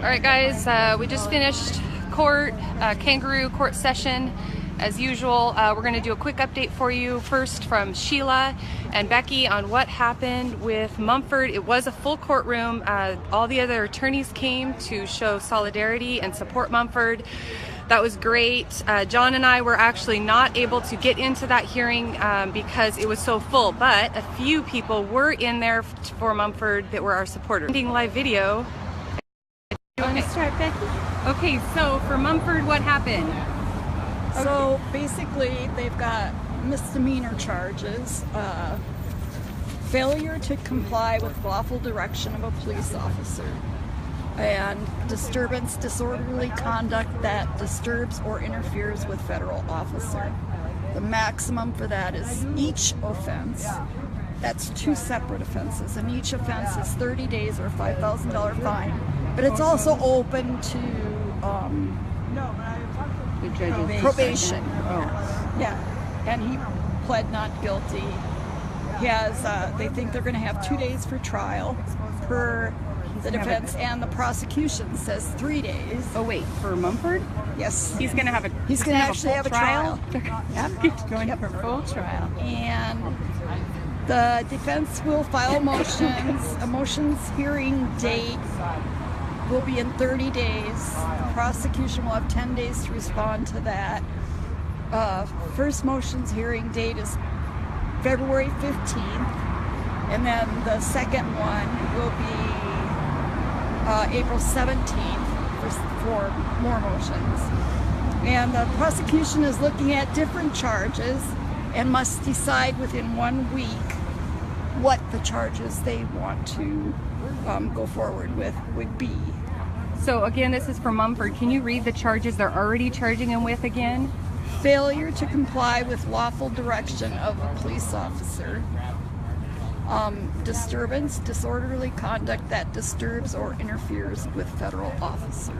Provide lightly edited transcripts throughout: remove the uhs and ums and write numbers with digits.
All right, guys, we just finished court, kangaroo court session. As usual, we're going to do a quick update for you first from Sheila and Becky on what happened with Mumford. It was a full courtroom. All the other attorneys came to show solidarity and support Mumford. That was great. John and I were actually not able to get into that hearing because it was so full, but a few people were in there for Mumford that were our supporters. Live video. You want to start, Becky? Okay, so for Mumford, what happened? So basically, they've got misdemeanor charges, failure to comply with lawful direction of a police officer, and disturbance, disorderly conduct that disturbs or interferes with federal officer. The maximum for that is each offense. That's two separate offenses, and each offense is 30 days or a $5,000 fine. But it's also open to probation. Oh. Yeah, and he pled not guilty. He has. They think they're going to have 2 days for trial per the defense, and the prosecution says 3 days. Oh wait, for Mumford? Yes, He's going to have a. he's going to actually have a trial. Yep, going for full trial. And the defense will file motions. A motions hearing date will be in 30 days. The prosecution will have 10 days to respond to that. First motions hearing date is February 15th, and then the second one will be April 17th for more motions. And the prosecution is looking at different charges and must decide within 1 week what the charges they want to go forward with would be. So again, this is for Mumford. Can you read the charges they're already charging him with again? Failure to comply with lawful direction of a police officer. Disturbance, disorderly conduct that disturbs or interferes with federal officer.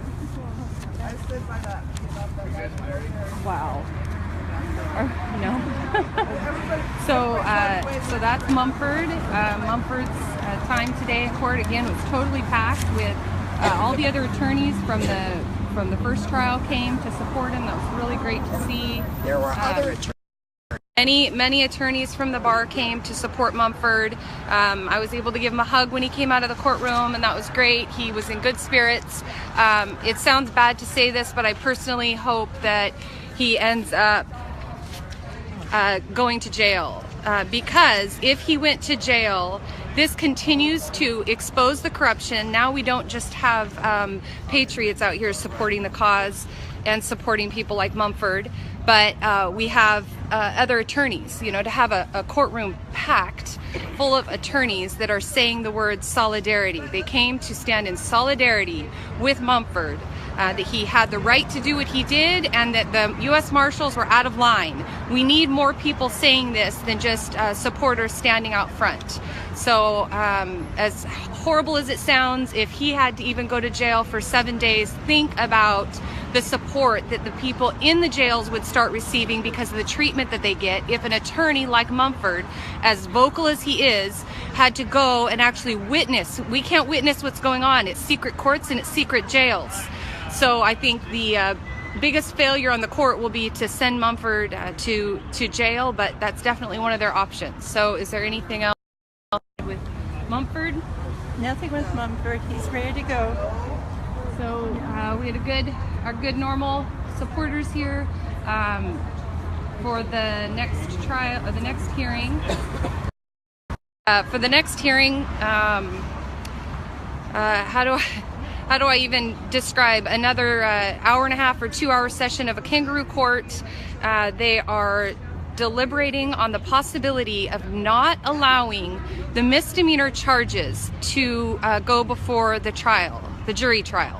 Wow. No. So that's Mumford. Mumford's time today in court again was totally packed with all the other attorneys from the first trial came to support him. That was really great to see. There were other attorneys. Many attorneys from the bar came to support Mumford. I was able to give him a hug when he came out of the courtroom, and that was great. He was in good spirits. It sounds bad to say this, but I personally hope that he ends up going to jail, because if he went to jail, this continues to expose the corruption. Now we don't just have patriots out here supporting the cause and supporting people like Mumford, but we have other attorneys. You know, to have a courtroom packed full of attorneys that are saying the word solidarity. They came to stand in solidarity with Mumford, that he had the right to do what he did, and that the U.S. Marshals were out of line. We need more people saying this than just supporters standing out front. So as horrible as it sounds, if he had to even go to jail for 7 days, think about the support that the people in the jails would start receiving because of the treatment that they get if an attorney like Mumford, as vocal as he is, had to go and actually witness. We can't witness what's going on. It's secret courts and it's secret jails. So I think the biggest failure on the court will be to send Mumford to jail, but that's definitely one of their options. So is there anything else with Mumford? Nothing with Mumford. He's ready to go. So we had our good normal supporters here for the next trial, or the next hearing. For the next hearing, how do I even describe another hour and a half or 2 hour session of a kangaroo court? They are deliberating on the possibility of not allowing the misdemeanor charges to go before the trial, the jury trial.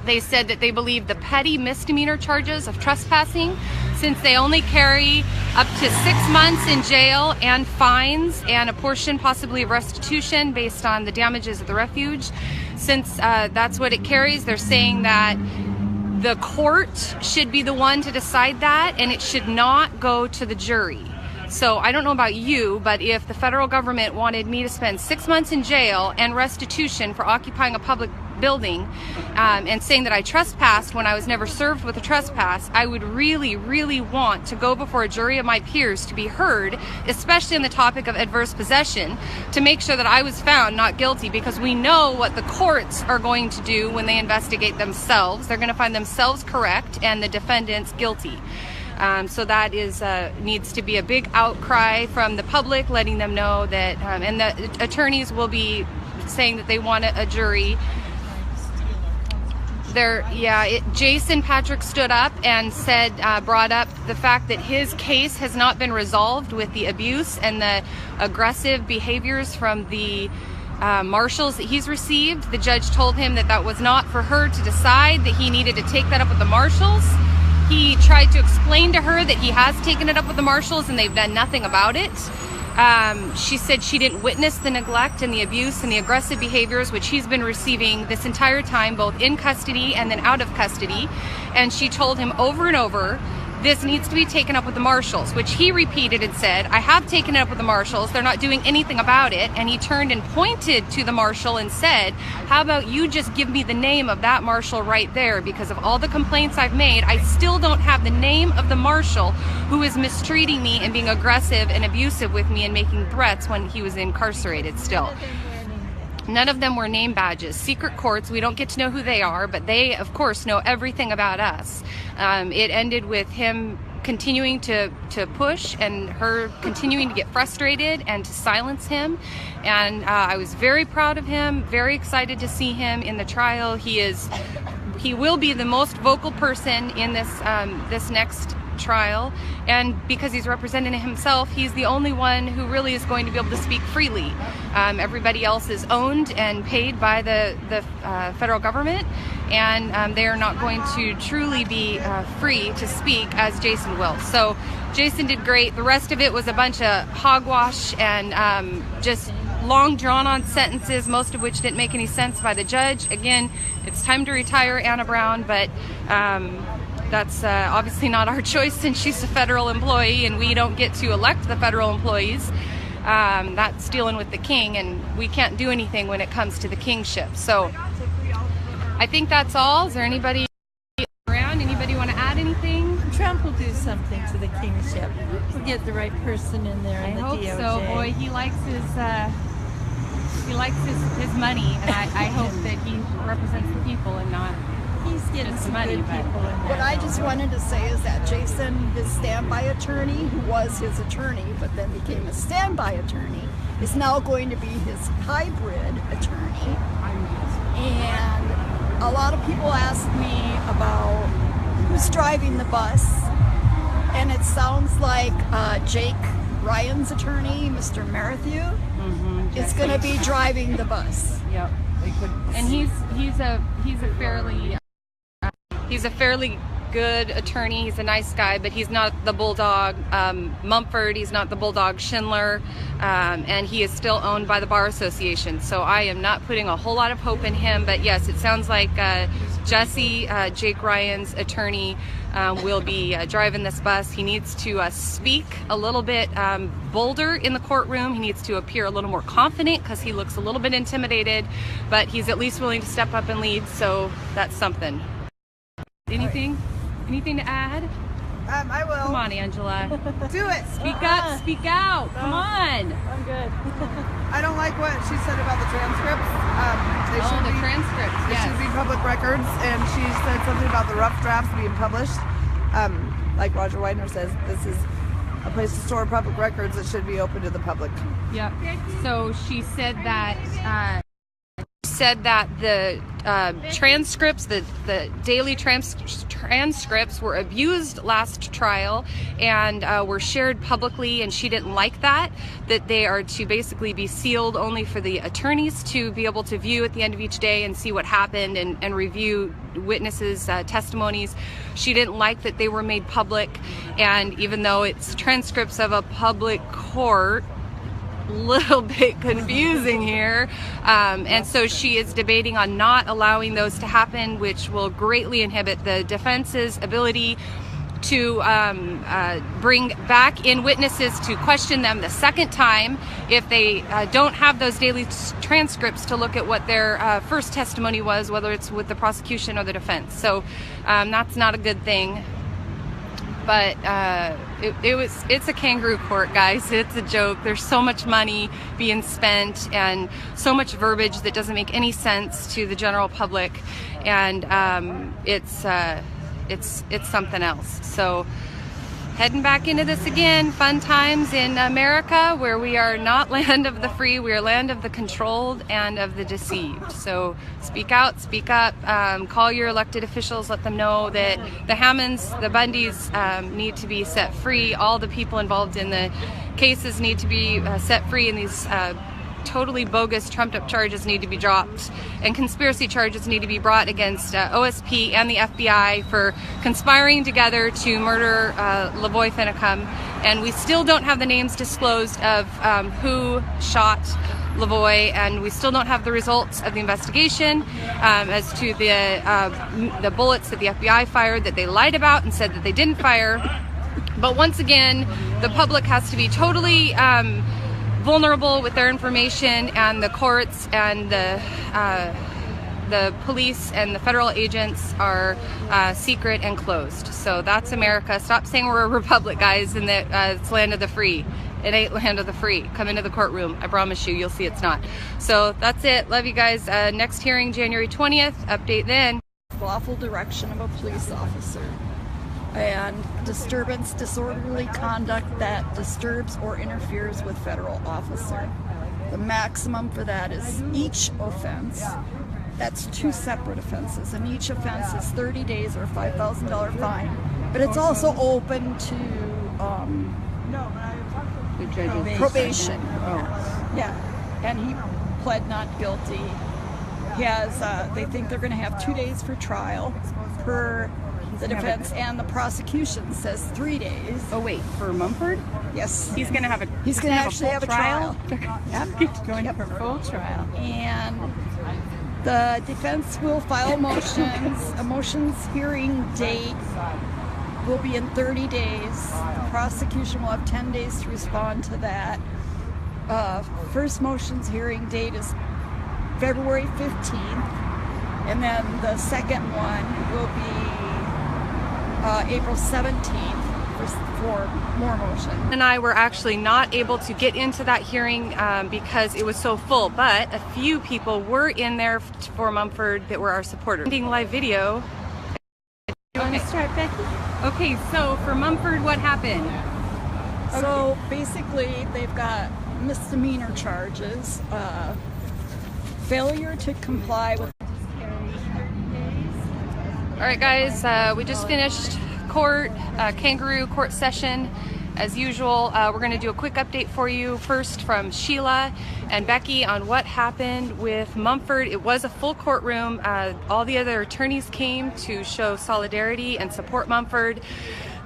They said that they believe the petty misdemeanor charges of trespassing, since they only carry up to 6 months in jail and fines and a portion possibly of restitution based on the damages of the refuge, since that's what it carries, they're saying that the court should be the one to decide that, and it should not go to the jury. So I don't know about you, but if the federal government wanted me to spend 6 months in jail and restitution for occupying a public building, and saying that I trespassed when I was never served with a trespass, I would really, really want to go before a jury of my peers to be heard, especially on the topic of adverse possession, to make sure that I was found not guilty, because we know what the courts are going to do when they investigate themselves. They're going to find themselves correct and the defendants guilty. So that is needs to be a big outcry from the public, letting them know that, and the attorneys will be saying that they want a jury. Jason Patrick stood up and said, brought up the fact that his case has not been resolved with the abuse and the aggressive behaviors from the marshals that he's received. The judge told him that that was not for her to decide, that he needed to take that up with the marshals. He tried to explain to her that he has taken it up with the marshals and they've done nothing about it. She said she didn't witness the neglect and the abuse and the aggressive behaviors which he's been receiving this entire time, both in custody and then out of custody. And she told him over and over, this needs to be taken up with the marshals, which he repeated and said, I have taken it up with the marshals. They're not doing anything about it. And he turned and pointed to the marshal and said, how about you just give me the name of that marshal right there? Because of all the complaints I've made, I still don't have the name of the marshal who is mistreating me and being aggressive and abusive with me and making threats when he was incarcerated still. None of them were name badges. Secret courts, we don't get to know who they are, but they, of course, know everything about us. It ended with him continuing to push and her continuing to get frustrated and to silence him. And I was very proud of him, very excited to see him in the trial. He will be the most vocal person in this next trial, and because he's representing himself, he's the only one who really is going to be able to speak freely. Everybody else is owned and paid by the federal government, and they are not going to truly be free to speak as Jason will. So Jason did great. The rest of it was a bunch of hogwash and just long drawn-on sentences, most of which didn't make any sense by the judge. Again, it's time to retire Anna Brown, but that's obviously not our choice since she's a federal employee and we don't get to elect the federal employees. That's dealing with the king, and we can't do anything when it comes to the kingship. So I think that's all. Is there anybody around? Anybody want to add anything? Trump will do something to the kingship. We'll get the right person in there in the DOJ. I hope so. Boy, he likes his money, and I hope that he represents the people and not He's getting just some money, good but people in there. What I just wanted to say is that Jason, his standby attorney, who was his attorney but then became a standby attorney, is now going to be his hybrid attorney. And a lot of people ask me about who's driving the bus, and it sounds like Jake Ryan's attorney, Mr. Marathew, is going to be driving the bus. Yep. And he's a fairly good attorney. He's a nice guy, but he's not the bulldog Mumford. He's not the bulldog Schindler, and he is still owned by the Bar Association. So I am not putting a whole lot of hope in him. But yes, it sounds like Jesse, Jake Ryan's attorney, will be driving this bus. He needs to speak a little bit bolder in the courtroom. He needs to appear a little more confident because he looks a little bit intimidated, but he's at least willing to step up and lead, so that's something. Anything to add? I will. Come on, Angela. Do it. Speak up, speak out. Come on. I'm good. I don't like what she said about the transcripts. They should The be, transcripts, They yes. should be public records, and she said something about the rough drafts being published. Like Roger Widener says, this is a place to store public records that should be open to the public. Yep. So she said that the transcripts, the daily transcripts were abused last trial and were shared publicly, and she didn't like that they are to basically be sealed only for the attorneys to be able to view at the end of each day and see what happened and review witnesses' testimonies. She didn't like that they were made public, and even though it's transcripts of a public court, little bit confusing here, and so she is debating on not allowing those to happen, which will greatly inhibit the defense's ability to bring back in witnesses to question them the second time if they don't have those daily transcripts to look at what their first testimony was, whether it's with the prosecution or the defense. So that's not a good thing. But it's a kangaroo court, guys. It's a joke. There's so much money being spent and so much verbiage that doesn't make any sense to the general public, and it's something else. So heading back into this again, fun times in America, where we are not land of the free, we are land of the controlled and of the deceived. So speak out, speak up, call your elected officials, let them know that the Hammonds, the Bundys need to be set free. All the people involved in the cases need to be set free, and these totally bogus, trumped up charges need to be dropped, and conspiracy charges need to be brought against OSP and the FBI for conspiring together to murder Lavoy Finicum. And we still don't have the names disclosed of who shot Lavoy, and we still don't have the results of the investigation as to the bullets that the FBI fired that they lied about and said that they didn't fire. But once again, the public has to be totally vulnerable with their information, and the courts and the police and the federal agents are secret and closed. So that's America. Stop saying we're a republic, guys, and that it's land of the free. It ain't land of the free. Come into the courtroom. I promise you, you'll see it's not. So that's it. Love you guys. Next hearing, January 20th. Update then. Lawful direction of a police officer, and disturbance, disorderly conduct that disturbs or interferes with federal officer. The maximum for that is each offense. That's 2 separate offenses, and each offense is 30 days or $5,000 fine. But it's also open to probation. Yeah, and he pled not guilty. He has. They think they're going to have 2 days for trial per the defense, and the prosecution says 3 days. Oh wait, for Mumford? Yes. He's going to have a He's going to actually have a trial. Yep, going for full trial. And the defense will file motions. A motions hearing date will be in 30 days. The prosecution will have 10 days to respond to that. First motions hearing date is February 15th, and then the second one will be April 17th for more motion. And I were actually not able to get into that hearing because it was so full, but a few people were in there for Mumford that were our supporters. Ending live video. You want to start, Becky? Okay, so for Mumford, what happened? So basically, they've got misdemeanor charges, failure to comply with. All right, guys, we just finished court, kangaroo court session. As usual, we're going to do a quick update for you first from Sheila and Becky on what happened with Mumford. It was a full courtroom. All the other attorneys came to show solidarity and support Mumford.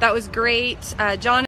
That was great. John